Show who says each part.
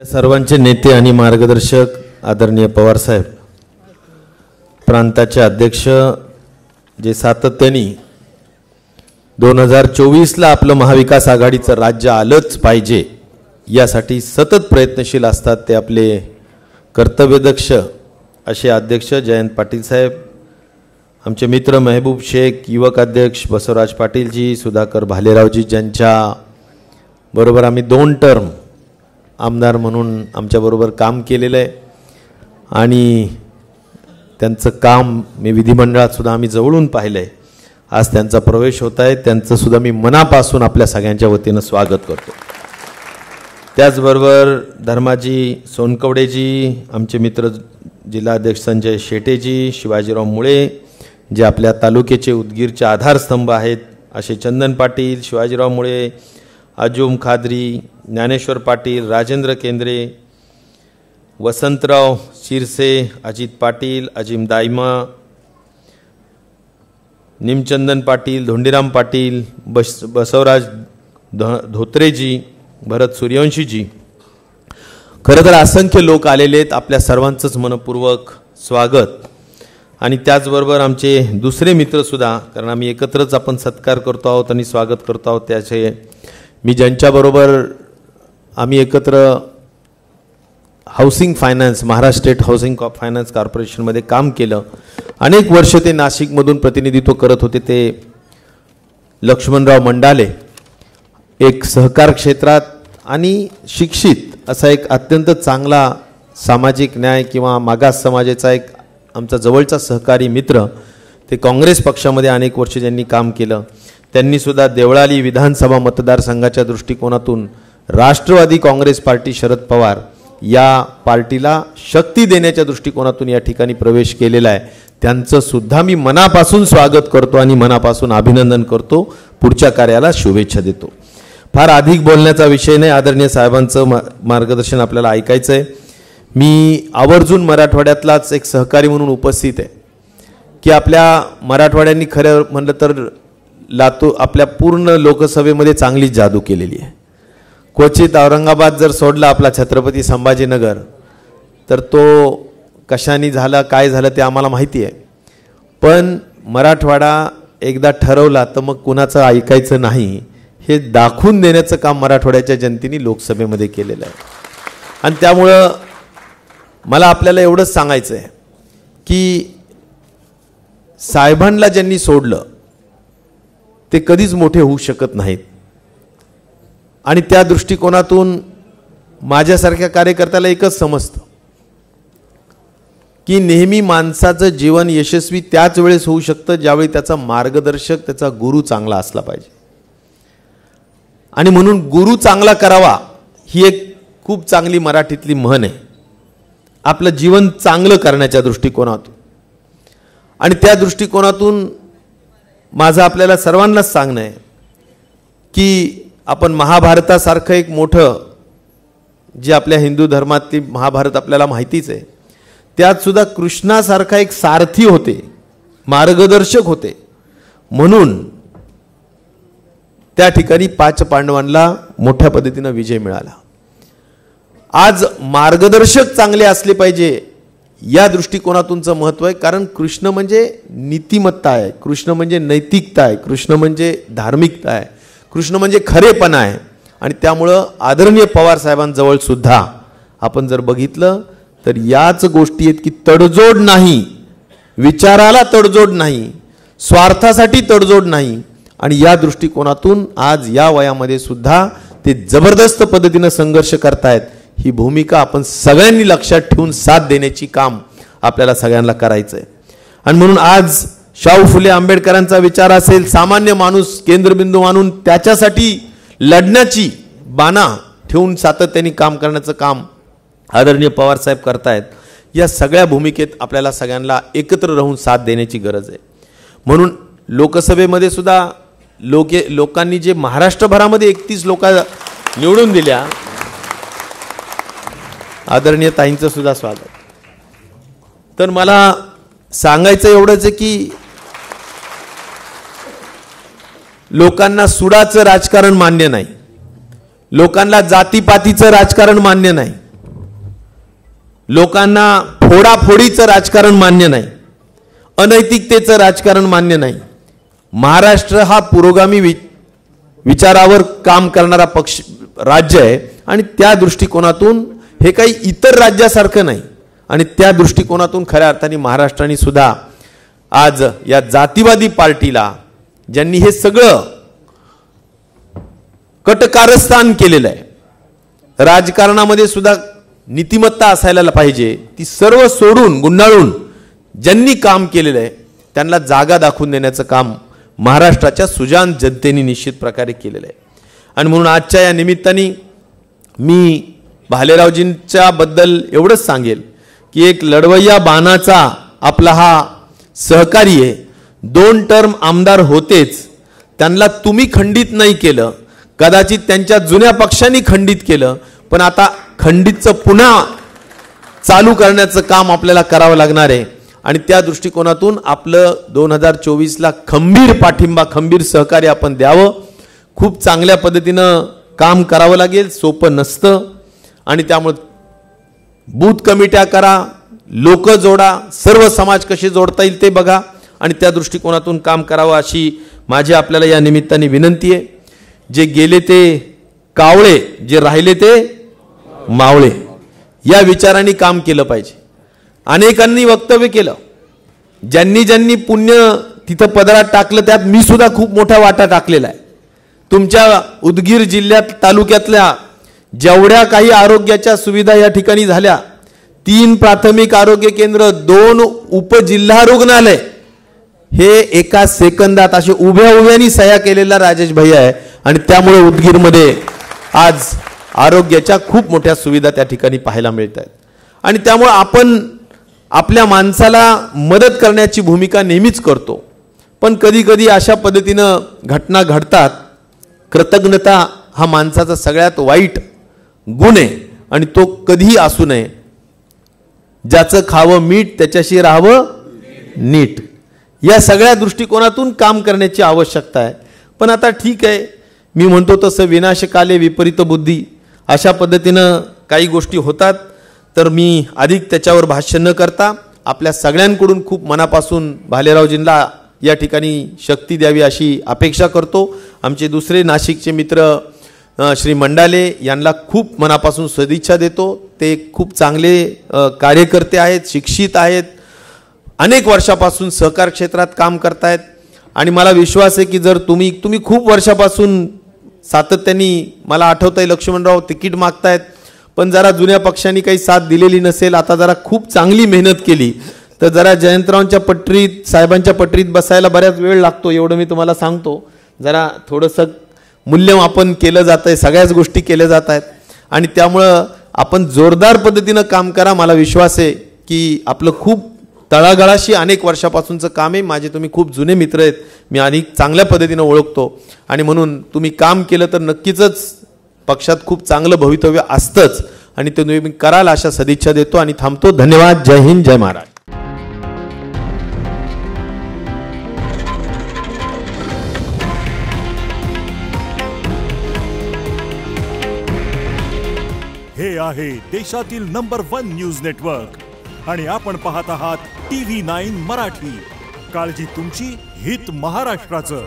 Speaker 1: सर्वांचे नेते आणि मार्गदर्शक आदरणीय पवार साहेब, प्रांताचे अध्यक्ष जे सातत्याने 2024ला आपलं महाविकास आघाडीचं राज्य आलंच पाहिजे यासाठी सतत प्रयत्नशील असतात, ते आपले कर्तव्यदक्ष असे अध्यक्ष जयंत पाटील साहेब, आमचे मित्र महबूब शेख, युवक अध्यक्ष बसवराज पाटीलजी, सुधाकर भालेरावजी, ज्यांच्या बरोबर आम्ही 2 टर्म आमदार म्हणून आमच्याबरोबर काम केलेलं आहे आणि त्यांचं काम मी विधिमंडळात सुद्धा आम्ही जवळून पाहिलं आहे. आज त्यांचा प्रवेश होत आहे, त्यांचं सुद्धा मी मनापासून आपल्या सगळ्यांच्या वतीनं स्वागत करतो. त्याचबरोबर धर्माजी सोनकवडेजी, आमचे मित्र जिल्हाध्यक्ष संजय शेटेजी, शिवाजीराव मुळे, जे आपल्या तालुक्याचे उदगीरचे आधारस्तंभ आहेत, असे चंदन पाटील, शिवाजीराव मुळे, अजूम खादरी, ज्ञानेश्वर पाटील, राजेंद्र केंद्रे, वसंतराव शिरसे, अजित पाटील, अजिम दायमा, निमचंदन पाटील, धोंडीराम पाटील, बसवराज धोत्रेजी, भरत सूर्यवंशीजी, खरं तर असंख्य लोक आलेले आहेत. आपल्या सर्वांचंच मनपूर्वक स्वागत. आणि त्याचबरोबर आमचे दुसरे मित्रसुद्धा, कारण आम्ही एकत्रच आपण सत्कार करतो आहोत आणि स्वागत करतो आहोत, त्याचे मी ज्यांच्याबरोबर आम्ही एकत्र housing finance, Maharashtra state housing finance कॉर्पोरेशनमध्ये काम केलं, अनेक वर्ष ते नाशिकमधून प्रतिनिधित्व करत होते, ते लक्ष्मणराव मंडाले, एक सहकार क्षेत्रात आणि शिक्षित असा एक अत्यंत चांगला सामाजिक न्याय किंवा मागास समाजाचा एक आमचा जवळचा सहकारी मित्र, ते काँग्रेस पक्षामध्ये अनेक वर्ष ज्यांनी काम केलं. त्यांनीसुद्धा देवळाली विधानसभा मतदारसंघाच्या दृष्टिकोनातून राष्ट्रवादी काँग्रेस पार्टी शरद पवार या पार्टीला शक्ती देण्याच्या दृष्टिकोनातून या ठिकाणी प्रवेश केलेला आहे. त्यांचं सुद्धा मी मनापासून स्वागत करतो आणि मनापासून अभिनंदन करतो. पुढच्या कार्याला शुभेच्छा देतो. फार अधिक बोलण्याचा विषय नाही, आदरणीय साहेबांचं मार्गदर्शन आपल्याला ऐकायचं आहे. मी आवर्जून मराठवाड्यातलाच एक सहकारी म्हणून उपस्थित आहे की आपल्या मराठवाड्यांनी खरं म्हणलं तर लातूर आपल्या पूर्ण लोकसभेमध्ये चांगली जादू केलेली आहे. क्वचित औरंगाबाद जर सोडला आपला छत्रपती संभाजीनगर, तर तो कशाने झाला काय झालं ते आम्हाला माहिती आहे. पण मराठवाडा एकदा ठरवला तर मग कुणाचं ऐकायचं नाही, हे दाखवून देण्याचं काम मराठवाड्याच्या जनतेने लोकसभेमध्ये केलेलं आहे. आणि त्यामुळं मला आपल्याला एवढंच सांगायचं आहे की साहेबांना ज्यांनी सोडलं ते कधीच मोठे होऊ शकत नाहीत. आणि त्या दृष्टिकोनातून माझ्यासारख्या कार्यकर्त्याला एकच समजतं की नेहमी माणसाचं जीवन यशस्वी त्याच वेळेस होऊ शकतं ज्यावेळी त्याचा मार्गदर्शक, त्याचा गुरु चांगला असला पाहिजे. आणि म्हणून गुरु चांगला करावा ही एक खूप चांगली मराठीतली म्हण आहे, आपलं जीवन चांगलं करण्याच्या दृष्टिकोनातून. आणि त्या दृष्टिकोनातून माझं आपल्याला सर्वांनाच सांगणं आहे की आपण महाभारतासारखं एक मोठं, जे आपल्या हिंदू धर्मातली महाभारत आपल्याला माहितीच आहे, त्यात सुद्धा कृष्णासारखा एक सारथी होते, मार्गदर्शक होते. म्हणून त्या ठिकाणी 5 पांडवांना मोठ्या पद्धतीनं विजय मिळाला. आज मार्गदर्शक चांगले असले पाहिजे या दृष्टिकोनातूनचं महत्त्व आहे. कारण कृष्ण म्हणजे नीतिमत्ता आहे, कृष्ण म्हणजे नैतिकता आहे, कृष्ण म्हणजे धार्मिकता आहे, कृष्ण म्हणजे खरेपणा आहे. आणि त्यामुळं आदरणीय पवार साहेबांजवळ सुद्धा आपण जर बघितलं तर याच गोष्टी आहेत की तडजोड नाही, विचाराला तडजोड नाही, स्वार्थासाठी तडजोड नाही. आणि या दृष्टिकोनातून आज या वयामध्ये सुद्धा ते जबरदस्त पद्धतीनं संघर्ष करतायत. ही भूमिका आपण सगळ्यांनी लक्षात ठेवून साथ देण्याची काम आपल्याला सगळ्यांना करायचं आहे. आणि म्हणून आज शाहू फुले आंबेडकरांचा विचार असेल, सामान्य माणूस केंद्रबिंदू मानून त्याच्यासाठी लढण्याची बाणा ठेवून सातत्याने काम करण्याचं काम आदरणीय पवार साहेब करतायत. या सगळ्या भूमिकेत आपल्याला सगळ्यांना एकत्र राहून साथ देण्याची गरज आहे. म्हणून लोकसभेमध्ये सुद्धा लोकांनी जे महाराष्ट्रभरामध्ये 31 लोक निवडून दिल्या, आदरणीय ताईंचं सुद्धा स्वागत. तर मला सांगायचं एवढंच आहे की लोकांना सुडाचं राजकारण मान्य नाही, लोकांना जातीपातीचं राजकारण मान्य नाही. लोकांना फोडाफोडीचं राजकारण मान्य नाही, अनैतिकतेचं राजकारण मान्य नाही. महाराष्ट्र हा पुरोगामी विचारावर काम करणारा पक्ष राज्य आहे आणि त्या दृष्टिकोनातून हे काही इतर राज्यासारखं नाही. आणि त्या दृष्टिकोनातून खऱ्या अर्थाने महाराष्ट्राने सुद्धा आज या जातीवादी पार्टीला, ज्यांनी हे सगळं कटकारस्थान केलेलं आहे, राजकारणामध्ये सुद्धा नीतिमत्ता असायला पाहिजे, ती सर्व सोडून गुंडाळून ज्यांनी काम केलेलं आहे त्यांना जागा दाखवून देण्याचं काम महाराष्ट्राच्या सुजाण जनतेने निश्चित प्रकारे केलेलं आहे. आणि म्हणून आजच्या या निमित्ताने मी भालेरावजींच्या बद्दल एवढंच सांगेल की एक लढवय्या बाणाचा आपला हा सहकारी आहे. 2 टर्म आमदार होतेच, त्यांना तुम्ही खंडित नाही केलं, कदाचित त्यांच्या जुन्या पक्षांनी खंडित केलं, पण आता खंडितचं पुन्हा चालू करण्याचं काम आपल्याला करावं लागणार आहे. आणि त्या दृष्टिकोनातून आपलं 2024ला खंबीर पाठिंबा, खंबीर सहकार्य आपण द्यावं. खूप चांगल्या पद्धतीनं काम करावं लागेल, सोपं नसतं. आणि त्यामुळे बूथ कमिट्या करा, लोक जोडा, सर्व समाज कसे जोडता येईल ते बघा आणि त्या दृष्टिकोनातून काम करावं अशी माझी आपल्याला या निमित्ताने विनंती आहे. जे गेले ते कावळे, जे राहिले ते मावळे, या विचारांनी काम केलं पाहिजे. अनेकांनी वक्तव्य केलं, ज्यांनी ज्यांनी पुण्य तिथं पदरात टाकलं त्यात मी सुद्धा खूप मोठा वाटा टाकलेला आहे. तुमच्या उदगीर जिल्ह्यात तालुक्यातल्या जेवढ्या काही आरोग्याच्या सुविधा या ठिकाणी झाल्या, 3 प्राथमिक आरोग्य केंद्र, 2 उपजिल्हा रुग्णालय, हे एका सेकंदात असे उभ्यानी सह्या केलेला राजेश भैया आहे. आणि त्यामुळे उदगीरमध्ये आज आरोग्याच्या खूप मोठ्या सुविधा त्या ठिकाणी पाहायला मिळत आहेत. आणि त्यामुळे आपण आपल्या माणसाला मदत करण्याची भूमिका नेहमीच करतो, पण कधी कधी अशा पद्धतीनं घटना घडतात. कृतज्ञता हा माणसाचा सगळ्यात वाईट गुण आहे आणि तो कधीही असू नये. ज्याचं खावं मीठ त्याच्याशी राहावं नीट, या सगळ्या दृष्टिकोनातून काम करण्याची आवश्यकता आहे. पण आता ठीक आहे, मी म्हणतो तसं विनाशकाले विपरीत बुद्धी अशा पद्धतीनं काही गोष्टी होतात. तर मी अधिक त्याच्यावर भाष्य न करता आपल्या सगळ्यांकडून खूप मनापासून भालेरावजींना या ठिकाणी शक्ती द्यावी अशी अपेक्षा करतो. आमचे दुसरे नाशिकचे मित्र श्री मंडाले यांना खूप मनापासून सदिच्छा देतो. ते खूप चांगले कार्यकर्ते आहेत, शिक्षित आहेत, अनेक वर्षापासून सहकार क्षेत्रात काम करतायत. आणि मला विश्वास आहे की जर तुम्ही खूप वर्षापासून सातत्याने, मला आठवतंय लक्ष्मणराव तिकीट मागतायत, पण जरा जुन्या पक्षांनी काही साथ दिलेली नसेल, आता जरा खूप चांगली मेहनत केली तर जरा जयंतरावांच्या पटरीत, साहेबांच्या पटरीत बसायला बऱ्याच वेळ लागतो, एवढं मी तुम्हाला सांगतो. जरा थोडंसं मूल्यमापन केलं जात आहे, सगळ्याच गोष्टी केल्या जात आहेत. आणि त्यामुळं आपण जोरदार पद्धतीनं काम करा. मला विश्वास आहे की आपलं खूप तळागाळाशी अनेक वर्षापासूनचं काम आहे. माझे तुम्ही खूप जुने मित्र आहेत, मी अनेक चांगल्या पद्धतीनं ओळखतो. आणि म्हणून तुम्ही काम केलं तर नक्कीच पक्षात खूप चांगलं भवितव्य असतंच आणि ते तुम्ही कराल अशा सदिच्छा देतो आणि थांबतो. धन्यवाद. जय हिंद, जय महाराज.
Speaker 2: हे आहे देशातील नंबर 1 न्यूज नेटवर्क आणि आपण पाहत आहात TV9 मराठी. काळजी तुमची, हित महाराष्ट्राचं.